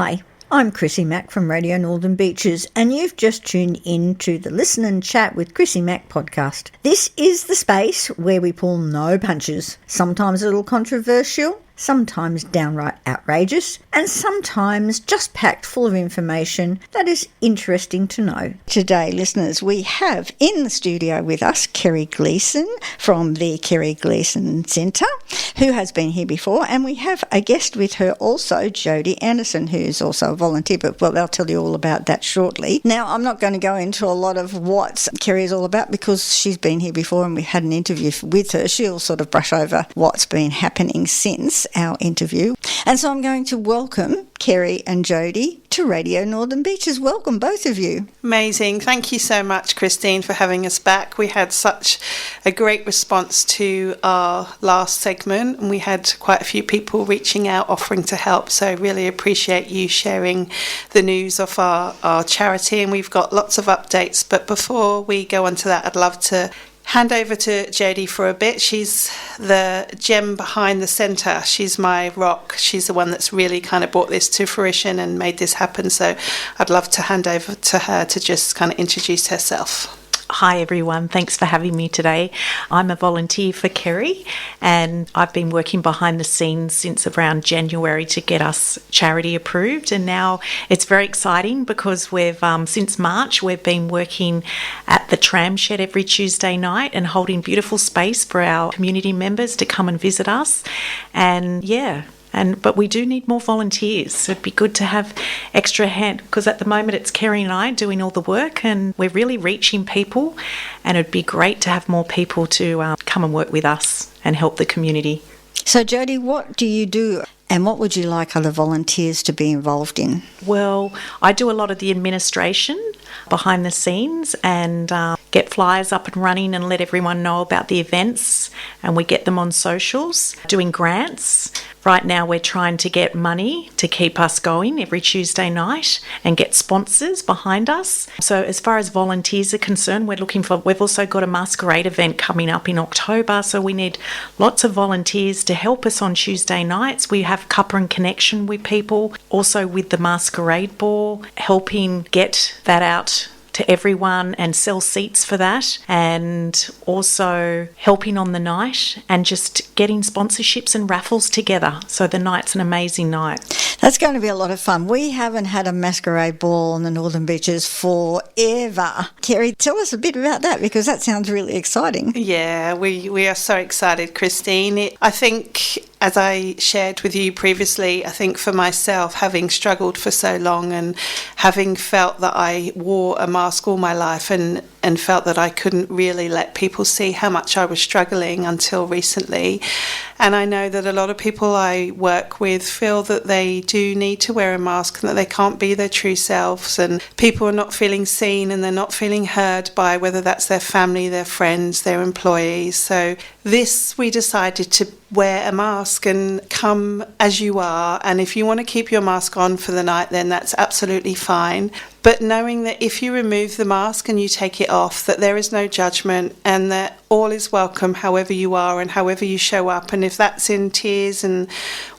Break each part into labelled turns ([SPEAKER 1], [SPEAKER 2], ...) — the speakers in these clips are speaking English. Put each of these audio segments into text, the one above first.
[SPEAKER 1] Hi, I'm Chrissy Mack from Radio Northern Beaches, and you've just tuned in to the Listen and Chat with Chrissy Mack podcast. This is the space where we pull no punches, sometimes a little controversial, sometimes downright outrageous, and sometimes just packed full of information that is interesting to know. Today, listeners, we have in the studio with us Kerry Gleeson from the Kerry Gleeson Centre, who has been here before, and we have a guest with her also, Jodie Anderson, who is also a volunteer, but well, they'll tell you all about that shortly. Now, I'm not going to go into a lot of what Kerry is all about because she's been here before and we had an interview with her. She'll sort of brush over what's been happening since our interview. And so I'm going to welcome Kerry and Jodie to Radio Northern Beaches. Welcome, both of you.
[SPEAKER 2] Amazing. Thank you so much, Christine, for having us back. We had such a great response to our last segment, and we had quite a few people reaching out, offering to help. So I really appreciate you sharing the news of our charity, and we've got lots of updates. But before we go on to that, I'd love to hand over to Jodie for a bit. She's the gem behind the centre. She's my rock. She's the one that's really kind of brought this to fruition and made this happen. So I'd love to hand over to her to just kind of introduce herself.
[SPEAKER 3] Hi everyone, thanks for having me today. I'm a volunteer for Kerry and I've been working behind the scenes since around January to get us charity approved, and now it's very exciting because we've since March we've been working at the tram shed every Tuesday night and holding beautiful space for our community members to come and visit us. And but we do need more volunteers. So it'd be good to have extra hand, because at the moment it's Kerry and I doing all the work and we're really reaching people, and it'd be great to have more people to come and work with us and help the community.
[SPEAKER 1] So Jodie, what do you do and what would you like other volunteers to be involved in?
[SPEAKER 3] Well, I do a lot of the administration behind the scenes and get flyers up and running and let everyone know about the events, and we get them on socials, doing grants. Right now we're trying to get money to keep us going every Tuesday night and get sponsors behind us. So as far as volunteers are concerned, we've also got a masquerade event coming up in October, so we need lots of volunteers to help us on Tuesday nights. We have cuppa and connection with people, also with the masquerade ball, helping get that out to everyone and sell seats for that, and also helping on the night and just getting sponsorships and raffles together. So the night's an amazing night.
[SPEAKER 1] That's going to be a lot of fun. We haven't had a masquerade ball on the Northern Beaches forever. Kerry, tell us a bit about that because that sounds really exciting.
[SPEAKER 2] Yeah, we are so excited, Christine. I think, as I shared with you previously, I think for myself, having struggled for so long and having felt that I wore a mask all my life and felt that I couldn't really let people see how much I was struggling until recently. And I know that a lot of people I work with feel that they do need to wear a mask and that they can't be their true selves, and people are not feeling seen and they're not feeling heard by whether that's their family, their friends, their employees. So we decided to wear a mask and come as you are, and if you want to keep your mask on for the night, then that's absolutely fine. But knowing that if you remove the mask and you take it off, that there is no judgment and that all is welcome however you are and however you show up, and if that's in tears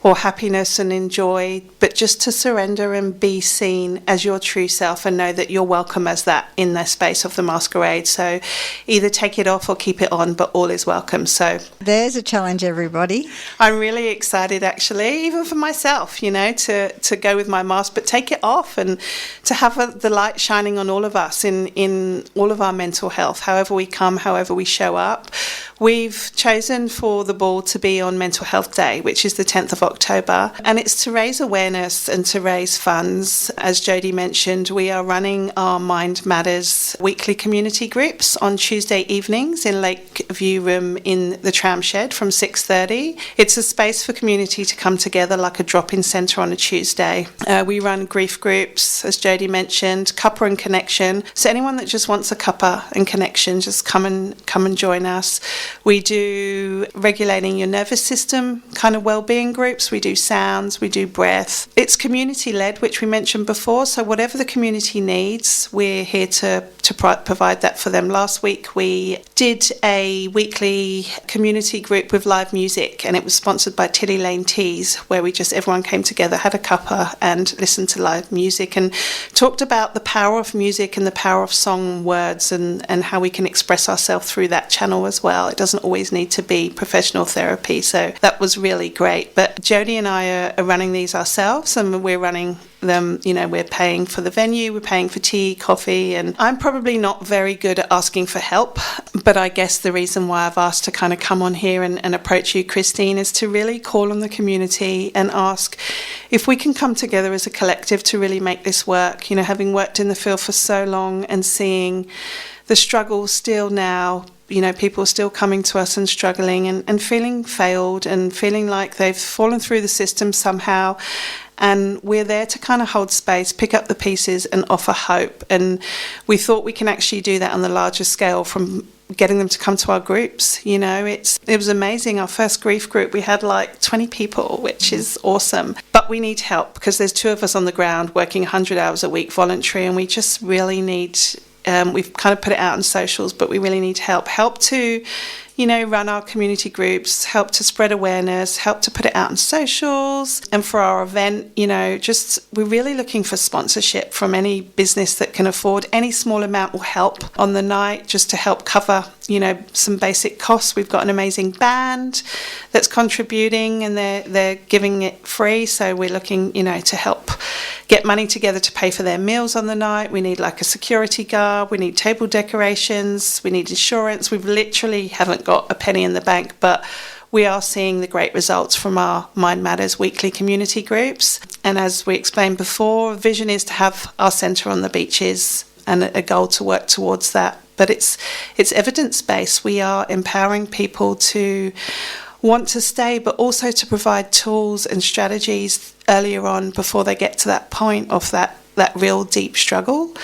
[SPEAKER 2] or happiness and in joy, but just to surrender and be seen as your true self and know that you're welcome as that in the space of the masquerade. So either take it off or keep it on, but all is welcome. So
[SPEAKER 1] there's a challenge, everybody.
[SPEAKER 2] I'm really excited, actually, even for myself, to go with my mask, but take it off and to have the light shining on all of us in all of our mental health, however we come, however we show up. We've chosen for the ball to be on Mental Health Day, which is the 10th of October, and it's to raise awareness and to raise funds. As Jodie mentioned, we are running our Mind Matters weekly community groups on Tuesday evenings in Lakeview Room in the tram shed from 6:30. It's a space for community to come together like a drop-in centre on a Tuesday. We run grief groups, as Jodie mentioned, cuppa and connection. So anyone that just wants a cuppa and connection, just come and join join us. We do regulating your nervous system kind of well-being groups. We do sounds, we do breath. It's community-led, which we mentioned before, so whatever the community needs, we're here to provide that for them. Last week we did a weekly community group with live music, and it was sponsored by Tilly Lane Teas, where everyone came together, had a cuppa and listened to live music and talked about the power of music and the power of song words and how we can express ourselves through that channel as well. It doesn't always need to be professional therapy, so that was really great. But Jodie and I are running these ourselves, and we're running them, we're paying for the venue, we're paying for tea, coffee, and I'm probably not very good at asking for help, but I guess the reason why I've asked to kind of come on here and approach you, Christine, is to really call on the community and ask if we can come together as a collective to really make this work. Having worked in the field for so long and seeing the struggle still now, people still coming to us and struggling and feeling failed and feeling like they've fallen through the system somehow. And we're there to kind of hold space, pick up the pieces and offer hope. And we thought we can actually do that on the larger scale from getting them to come to our groups. It was amazing. Our first grief group, we had like 20 people, which is awesome. But we need help because there's 2 of us on the ground working 100 hours a week voluntary, and we just really need... we've kind of put it out on socials, but we really need help to run our community groups, help to spread awareness, help to put it out on socials. And for our event, we're really looking for sponsorship from any business that can afford. Any small amount will help on the night, just to help cover some basic costs. We've got an amazing band that's contributing, and they're giving it free, so we're looking to help get money together to pay for their meals on the night. We need like a security guard, we need table decorations, we need insurance. We literally haven't got a penny in the bank, but we are seeing the great results from our Mind Matters weekly community groups. And as we explained before, vision is to have our centre on the beaches and a goal to work towards that. But it's evidence-based. We are empowering people to want to stay, but also to provide tools and strategies earlier on before they get to that point of that real deep struggle.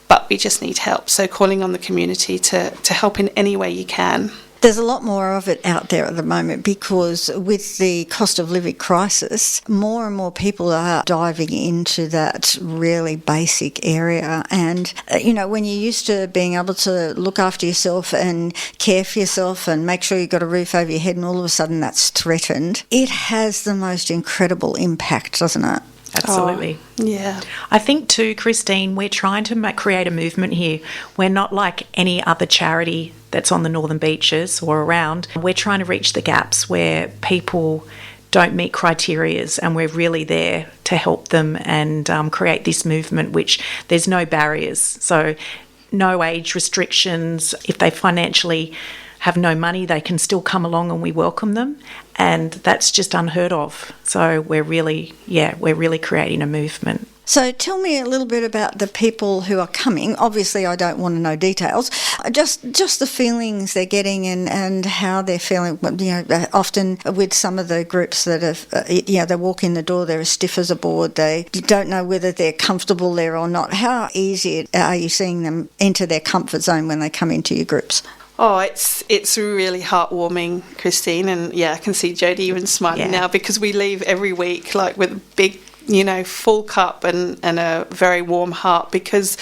[SPEAKER 2] But we just need help. So calling on the community to help in any way you can.
[SPEAKER 1] There's a lot more of it out there at the moment because with the cost of living crisis, more and more people are diving into that really basic area. And, when you're used to being able to look after yourself and care for yourself and make sure you've got a roof over your head and all of a sudden that's threatened, it has the most incredible impact, doesn't it?
[SPEAKER 3] Absolutely.
[SPEAKER 2] Oh, yeah.
[SPEAKER 3] I think too, Christine, we're trying to create a movement here. We're not like any other charity that's on the Northern Beaches or around. We're trying to reach the gaps where people don't meet criterias, and we're really there to help them and create this movement, which there's no barriers. So no age restrictions. If they financially have no money, they can still come along and we welcome them. And that's just unheard of. So we're really creating a movement.
[SPEAKER 1] So tell me a little bit about the people who are coming. Obviously, I don't want to know details. Just the feelings they're getting and how they're feeling. Often with some of the groups that have, they walk in the door, they're as stiff as a board. You don't know whether they're comfortable there or not. How easy are you seeing them enter their comfort zone when they come into your groups?
[SPEAKER 2] Oh, it's really heartwarming, Christine, and I can see Jodie even smiling now because we leave every week like with a big, full cup and a very warm heart because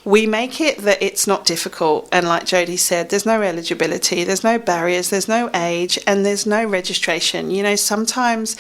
[SPEAKER 2] we make it that it's not difficult. And like Jodie said, there's no eligibility, there's no barriers, there's no age, and there's no registration. Sometimes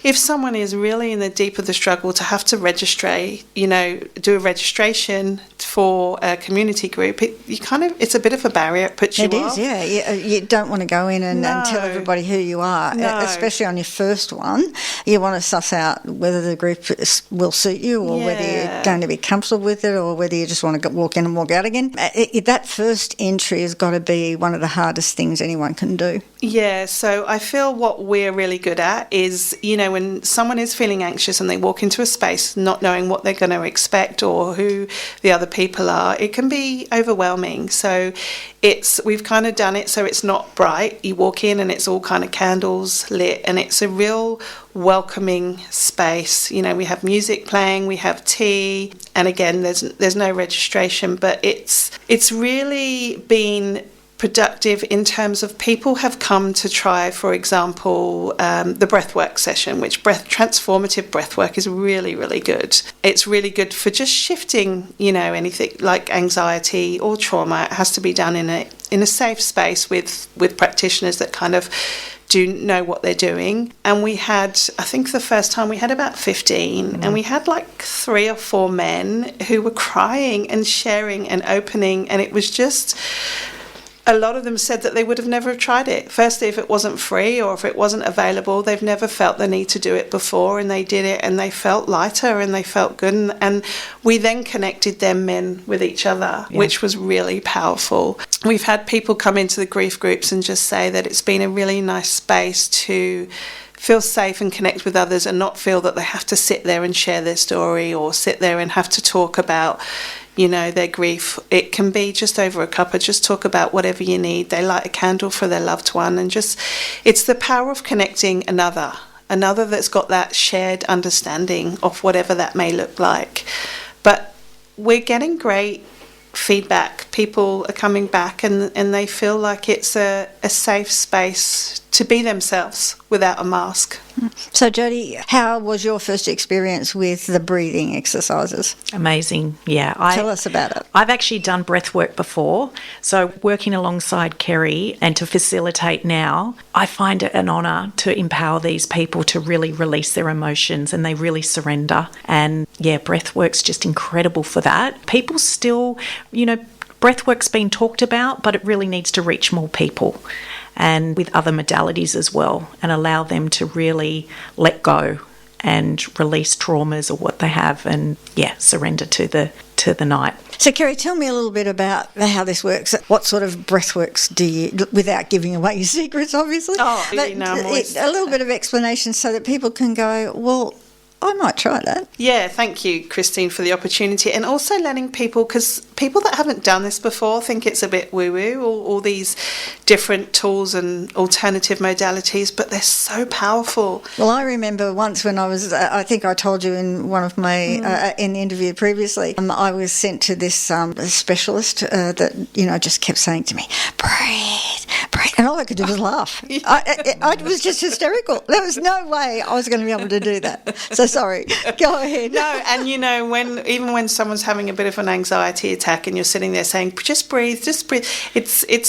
[SPEAKER 2] if someone is really in the deep of the struggle to have to register, do a registration for a community group, it's a bit of a barrier. It puts you off.
[SPEAKER 1] It is, yeah. You don't want to go in and tell everybody who you are, especially on your first one. You want to suss out whether the group will suit you or whether you're going to be comfortable with it or whether you just want to walk in and walk out again. That first entry has got to be one of the hardest things anyone can do.
[SPEAKER 2] Yeah, so I feel what we're really good at is, when someone is feeling anxious and they walk into a space not knowing what they're going to expect or who the other people are, it can be overwhelming. So we've kind of done it so it's not bright. You walk in and it's all kind of candles lit and it's a real welcoming space. We have music playing, we have tea, and again there's no registration, but it's really been productive in terms of people have come to try, for example, the breathwork session, which transformative breathwork is really, really good. It's really good for just shifting, anything like anxiety or trauma. It has to be done in a safe space with practitioners that kind of do know what they're doing. And we had, I think the first time we had about 15, and we had like 3 or 4 men who were crying and sharing and opening, and it was just... A lot of them said that they would have never tried it. Firstly, if it wasn't free or if it wasn't available, they've never felt the need to do it before, and they did it and they felt lighter and they felt good. And we then connected them men with each other, which was really powerful. We've had people come into the grief groups and just say that it's been a really nice space to feel safe and connect with others and not feel that they have to sit there and share their story or sit there and have to talk about their grief. It can be just over a cuppa, just talk about whatever you need. They light a candle for their loved one, and just, it's the power of connecting another that's got that shared understanding of whatever that may look like. But we're getting great feedback. People are coming back and they feel like it's a safe space to be themselves without a mask.
[SPEAKER 1] So, Jodie, how was your first experience with the breathing exercises?
[SPEAKER 3] Amazing, yeah.
[SPEAKER 1] Tell us about it.
[SPEAKER 3] I've actually done breath work before, so working alongside Kerry and to facilitate now, I find it an honour to empower these people to really release their emotions and they really surrender. And yeah, breath work's just incredible for that. People still, breath work's been talked about, but it really needs to reach more people, and with other modalities as well, and allow them to really let go and release traumas or what they have, and surrender to the night.
[SPEAKER 1] So, Kerry, tell me a little bit about how this works. What sort of breathworks do you, without giving away your secrets, obviously?
[SPEAKER 2] Oh, a
[SPEAKER 1] little bit of explanation so that people can go, well, I might try that.
[SPEAKER 2] Yeah, thank you, Christine, for the opportunity. And also letting people, because people that haven't done this before think it's a bit woo-woo, all these different tools and alternative modalities, but they're so powerful.
[SPEAKER 1] Well, I remember once when I was, I think I told you in one of my, in the interview previously, I was sent to this specialist that, just kept saying to me, breathe, and all I could do was laugh. I was just hysterical. There was no way I was going to be able to do that. So sorry, go ahead.
[SPEAKER 2] No, and when someone's having a bit of an anxiety attack and you're sitting there saying, just breathe, it's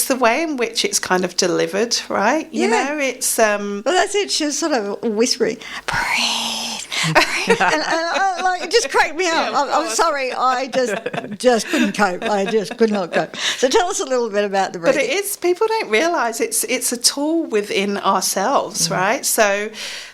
[SPEAKER 2] the way in which it's kind of delivered, right? It's...
[SPEAKER 1] Well, that's it. She was sort of whispering, breathe. and it just cracked me up. I'm sorry, I just couldn't cope. I just could not cope. So tell us a little bit about the breathing.
[SPEAKER 2] But it is, people don't realise it's a tool within ourselves, right? So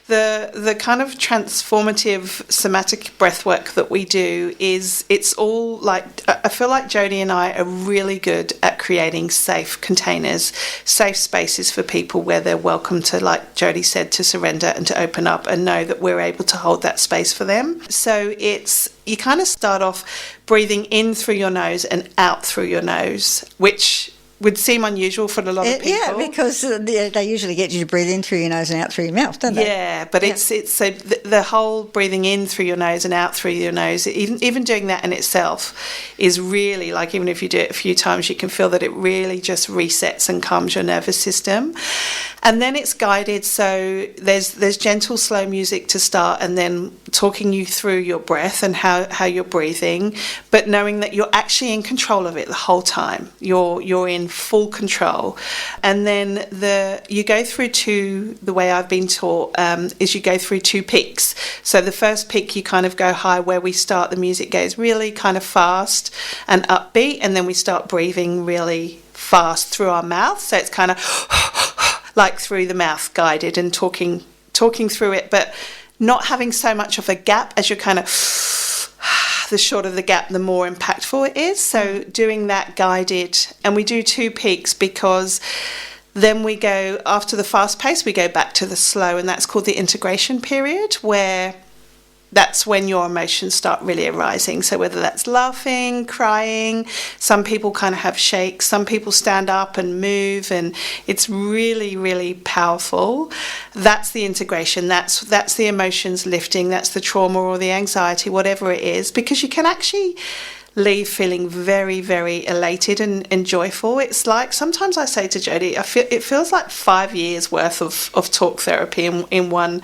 [SPEAKER 2] the kind of transformative somatic breath work that we do it's all like, I feel like Jodie and I are really good at creating safe containers, safe spaces for people where they're welcome to, like Jodie said, to surrender and to open up and know that we're able to hold that space for them. So you kind of start off breathing in through your nose and out through your nose, which would seem unusual for a lot of people.
[SPEAKER 1] Yeah, because they usually get you to breathe in through your nose and out through your mouth, don't they?
[SPEAKER 2] Yeah, but it's so the whole breathing in through your nose and out through your nose, even doing that in itself is really, like, even if you do it a few times, you can feel that it really just resets and calms your nervous system. And then it's guided, so there's gentle, slow music to start, and then talking you through your breath and how you're breathing, but knowing that you're actually in control of it the whole time. You're in full control. And then you go through the way I've been taught is you go through 2 peaks. So the first peak, you kind of go high, where we start, the music goes really kind of fast and upbeat, and then we start breathing really fast through our mouth. So it's kind of like through the mouth, guided, and talking through it, but not having so much of a gap. As you're kind of, the shorter the gap, the more impactful it is. So doing that guided, and we do 2 peaks because then we go, after the fast pace, we go back to the slow, and that's called the integration period, where that's when your emotions start really arising. So whether that's laughing, crying, some people kind of have shakes, some people stand up and move, and it's really, really powerful. That's the integration. That's the emotions lifting. That's the trauma or the anxiety, whatever it is, because you can actually leave feeling very, very elated and joyful. It's like, sometimes I say to Jodie, it feels like 5 years worth of talk therapy in one.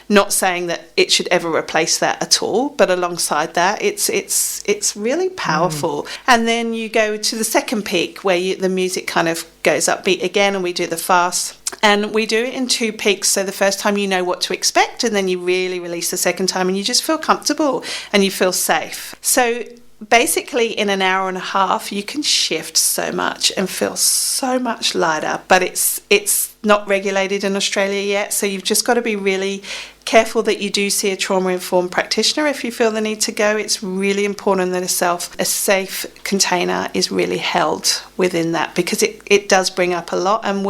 [SPEAKER 2] Not saying that it should ever replace that at all, but alongside that, it's really powerful. And then you go to the second peak where the music kind of goes upbeat again, and we do the fast. And we do it in 2 peaks. So the first time you know what to expect, and then you really release the second time, and you just feel comfortable and you feel safe. So basically in an hour and a half you can shift so much and feel so much lighter, but it's not regulated in Australia yet, so you've just got to be really careful that you do see a trauma-informed practitioner if you feel the need to go. It's really important that a safe container is really held within that, because it does bring up a lot, and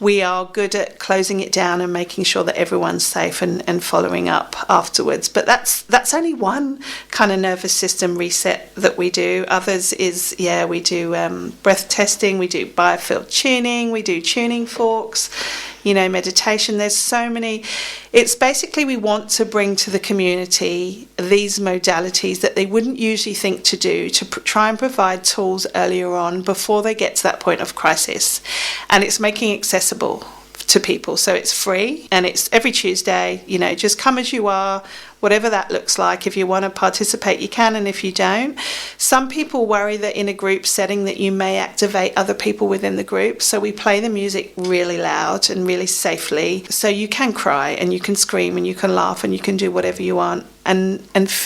[SPEAKER 2] we are good at closing it down and making sure that everyone's safe and following up afterwards. But that's only one kind of nervous system reset that we do. Others is, we do breath testing, we do biofield tuning, we do tuning forks, meditation. There's so many. It's basically, we want to bring to the community these modalities that they wouldn't usually think to do, to try and provide tools earlier on before they get to that point of crisis. And it's making it accessible to people. So it's free, and it's every Tuesday, just come as you are, whatever that looks like. If you want to participate, you can, and if you don't. Some people worry that in a group setting that you may activate other people within the group. So we play the music really loud and really safely. So you can cry and you can scream and you can laugh and you can do whatever you want, and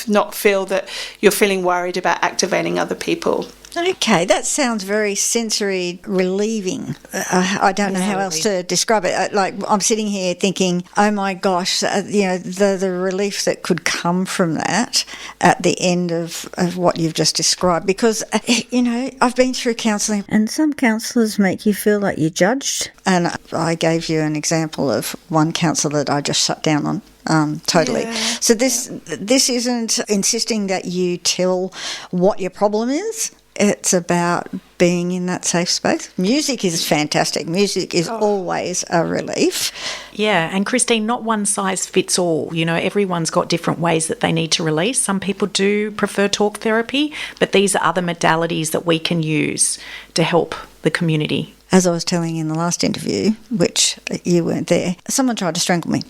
[SPEAKER 2] not feel that you're feeling worried about activating other people.
[SPEAKER 1] Okay, that sounds very sensory relieving. I don't know how else to describe it. Like, I'm sitting here thinking, oh my gosh, the relief that could come from that at the end of what you've just described. Because, I've been through counselling, and some counsellors make you feel like you're judged. And I gave you an example of one counsellor that I just shut down on. Totally. Yeah. So this isn't insisting that you tell what your problem is. It's about being in that safe space. Music is fantastic. Music is always a relief.
[SPEAKER 3] Yeah, and Christine, not one size fits all. Everyone's got different ways that they need to release. Some people do prefer talk therapy, but these are other modalities that we can use to help the community.
[SPEAKER 1] As I was telling you in the last interview, which you weren't there, someone tried to strangle me,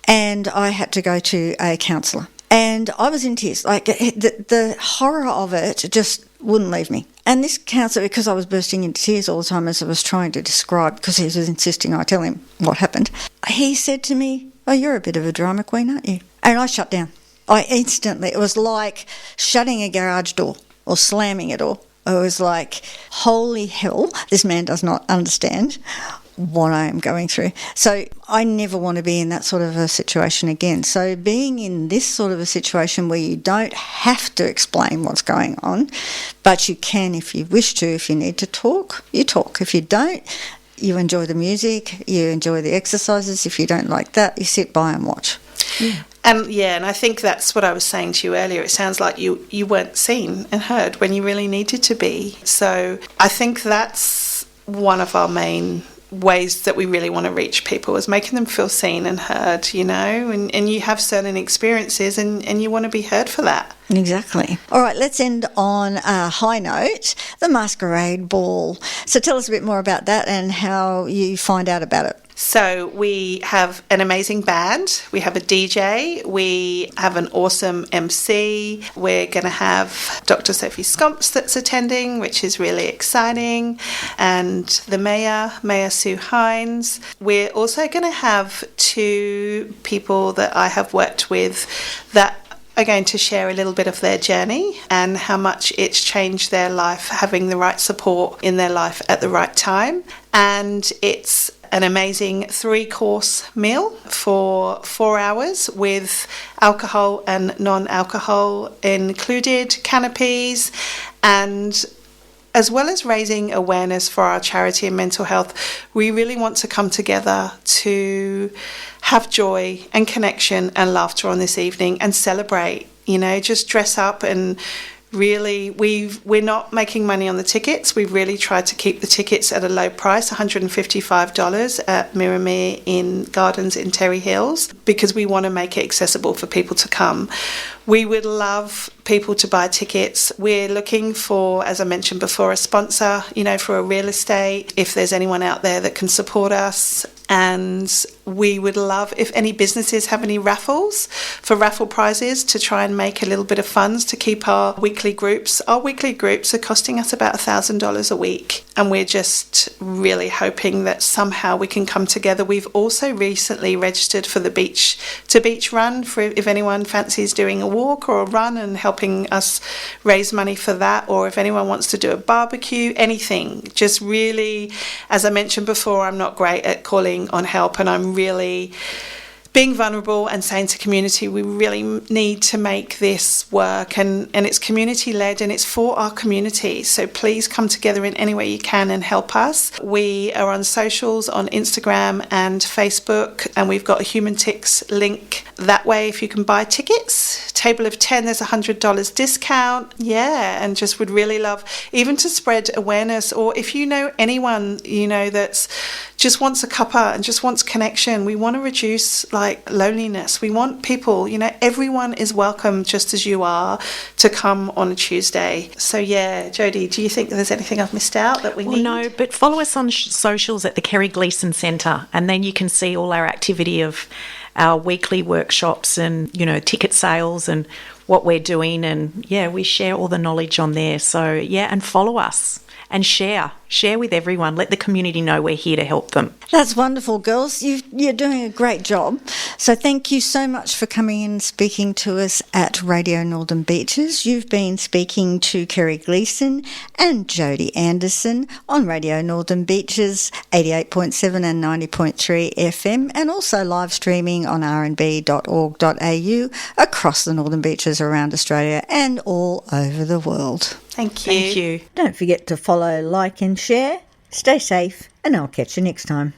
[SPEAKER 1] and I had to go to a counsellor. And I was in tears. Like, the horror of it just wouldn't leave me. And this counsellor, because I was bursting into tears all the time as I was trying to describe, because he was insisting I tell him what happened, he said to me, "Oh, you're a bit of a drama queen, aren't you?" And I shut down. It was like shutting a garage door or slamming a door. It was like, holy hell, this man does not understand what I am going through. So I never want to be in that sort of a situation again. So being in this sort of a situation where you don't have to explain what's going on, but you can if you wish to. If you need to talk, you talk. If you don't, you enjoy the music, you enjoy the exercises. If you don't like that, you sit by and watch.
[SPEAKER 3] Yeah.
[SPEAKER 2] And I think that's what I was saying to you earlier. It sounds like you weren't seen and heard when you really needed to be. So I think that's one of our main ways that we really want to reach people, is making them feel seen and heard, and you have certain experiences and you want to be heard for that.
[SPEAKER 1] Exactly. All right, let's end on a high note, the Masquerade Ball. So tell us a bit more about that and how you find out about it.
[SPEAKER 2] So we have an amazing band, we have a DJ, we have an awesome MC, we're going to have Dr. Sophie Scomps that's attending, which is really exciting, and the Mayor Sue Hines. We're also going to have 2 people that I have worked with that are going to share a little bit of their journey and how much it's changed their life, having the right support in their life at the right time. And it's an amazing 3-course meal for 4 hours with alcohol and non-alcohol included, canopies, and as well as raising awareness for our charity and mental health, we really want to come together to have joy and connection and laughter on this evening and celebrate, just dress up and really, we're not making money on the tickets. We've really tried to keep the tickets at a low price, $155 at Miramere in Gardens in Terry Hills, because we want to make it accessible for people to come. We would love people to buy tickets. We're looking for, as I mentioned before, a sponsor, for a real estate, if there's anyone out there that can support us. And we would love if any businesses have any raffles for raffle prizes to try and make a little bit of funds to keep our weekly groups. Our weekly groups are costing us about $1,000 a week, and we're just really hoping that somehow we can come together. We've also recently registered for the Beach to Beach Run, for if anyone fancies doing a walk or a run and helping us raise money for that, or if anyone wants to do a barbecue, anything. Just really, as I mentioned before, I'm not great at calling on help, and I'm really being vulnerable and saying to community, we really need to make this work, and it's community led and it's for our community. So please come together in any way you can and help us. We are on socials, on Instagram and Facebook, and we've got a Human Ticks link that way. If you can buy tickets, table of 10, there's $100 discount. And just would really love even to spread awareness, or if you know anyone that's just wants a cuppa and just wants connection. We want to reduce loneliness. We want people, everyone is welcome just as you are to come on a Tuesday. So Jodie, do you think there's anything I've missed out that we need?
[SPEAKER 3] No, but follow us on socials at the Kerry Gleeson Centre, and then you can see all our activity of our weekly workshops and, ticket sales and what we're doing. And we share all the knowledge on there. So and follow us and share with everyone. Let the community know we're here to help them.
[SPEAKER 1] That's wonderful, girls. You're doing a great job. So thank you so much for coming and speaking to us at Radio Northern Beaches. You've been speaking to Kerry Gleeson and Jodie Anderson on Radio Northern Beaches, 88.7 and 90.3 FM, and also live streaming on rnb.org.au across the Northern Beaches around Australia and all over the world.
[SPEAKER 2] Thank you.
[SPEAKER 3] Thank you.
[SPEAKER 1] Don't forget to follow, like and share. Stay safe, and I'll catch you next time.